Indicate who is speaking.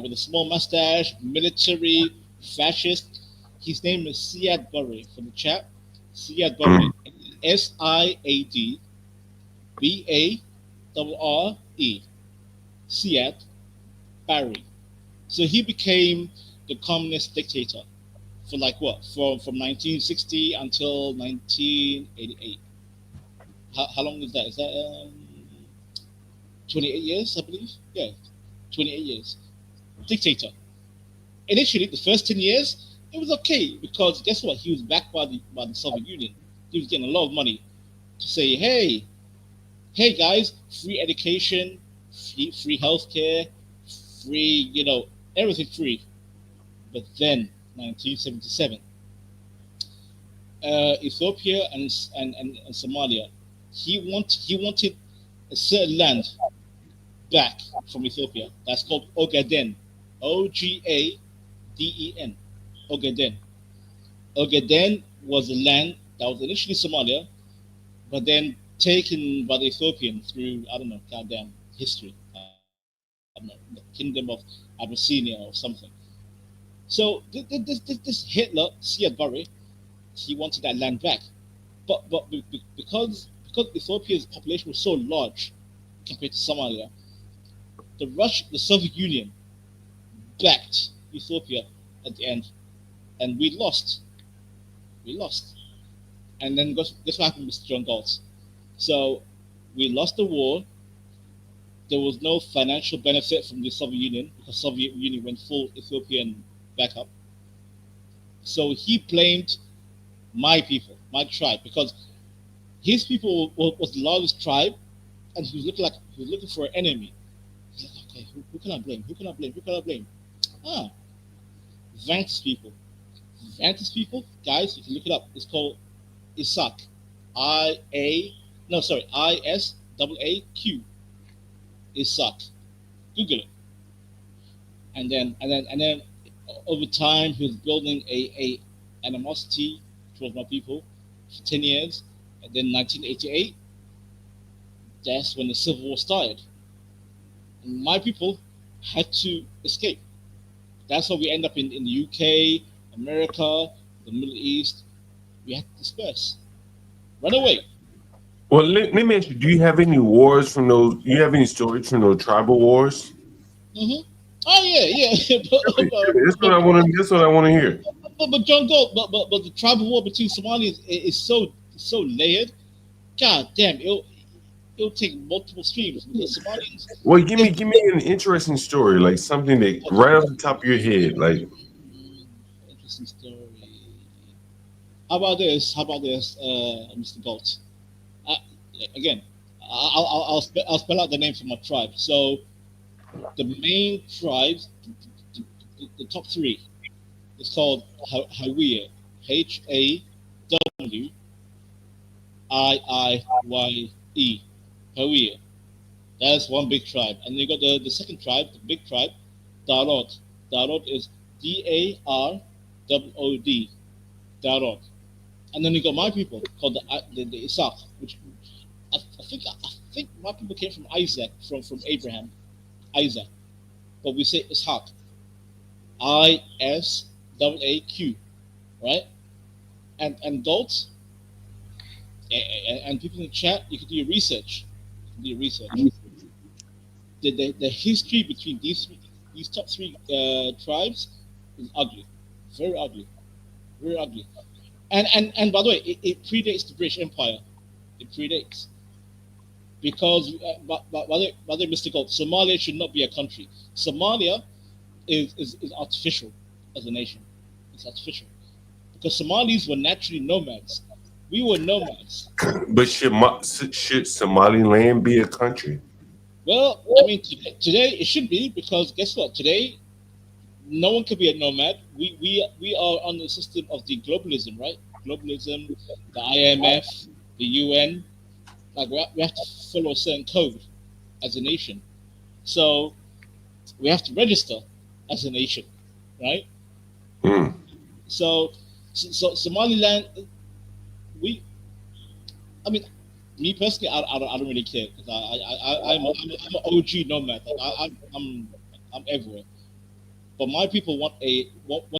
Speaker 1: with a small mustache, military, fascist. His name is Siad Barre for the chat. Siad Barre.
Speaker 2: Mm.
Speaker 1: Siadbarre. Siad Barre. So he became the communist dictator for like what? From 1960 until 1988. How long is that? Is that 28 years, I believe? Yeah, 28 years. Dictator. Initially, the first 10 years, it was okay because guess what? He was backed by the Soviet Union. He was getting a lot of money to say, hey guys, free education, free healthcare, free, everything free. But then, 1977, Ethiopia and Somalia, he wanted a certain land back from Ethiopia. That's called Ogaden, Ogaden, Ogaden. Ogaden was a land that was initially Somalia, but then taken by the Ethiopians through, I don't know, goddamn history. I don't know, the kingdom of Abyssinia or something. So this Hitler, Siad Barre, he wanted that land back, but because Ethiopia's population was so large compared to Somalia, the Soviet Union backed Ethiopia at the end, and we lost. And then guess what happened, Mr. John Galt? So we lost the war. There was no financial benefit from the Soviet Union because Soviet Union went full Ethiopian backup. So he blamed my people, my tribe, because his people was the largest tribe, and he was looking for an enemy. He's like, okay, who can I blame? Who can I blame? Who can I blame? Ah, Vantis people. Vantis people, guys, you can look it up. It's called Isaac. ISAAQ. Isaac. Google it. And then over time he was building a animosity towards my people for 10 years. And then 1988, that's when the Civil War started. And my people had to escape. That's how we end up in the UK, America, the Middle East. We had to disperse. Run away.
Speaker 2: Well, let me ask you: do you have any wars from those? Do you have any stories from those tribal wars?
Speaker 1: Hmm. Oh yeah, yeah.
Speaker 2: Really? Really? That's what I want to. That's what I want to hear.
Speaker 1: But John Gold, but the tribal war between Somalians is so layered. God damn, it'll take multiple streams because Somalians.
Speaker 2: Well,
Speaker 1: If,
Speaker 2: give me an interesting story, like something that right off the top of your head, like.
Speaker 1: interesting story. How about this, Mr. Galt? Uh, Again, I'll spell out the names of my tribe. So the main tribes, the top three, is called Hawiye, Hawiye, Hawiye. That's one big tribe, and you got the second tribe, the big tribe, Darod. Darod is Darod, Darod. And then you got my people called the Isaac, which I think my people came from Isaac, from Abraham, Isaac, but we say Ishaq, ISAAQ, right? And adults and people in the chat, you can do your research. You can do your research. The history between these top three tribes is ugly, very ugly, very ugly. And by the way, it predates the British Empire. It predates because by the way, Mr. Gold, Somalia should not be a country. Somalia is artificial as a nation. It's artificial because Somalis were naturally nomads. We were nomads.
Speaker 2: But should Somaliland be a country?
Speaker 1: Well, I mean, today it should be because guess what? Today, no one can be a nomad. We are on the system of the globalism, right? Globalism, the IMF, the UN. Like we have to follow a certain code as a nation. So we have to register as a nation, right?
Speaker 2: Hmm.
Speaker 1: So Somaliland, we, I mean, me personally, I don't really care because I'm an OG nomad. Like I'm everywhere. but my people want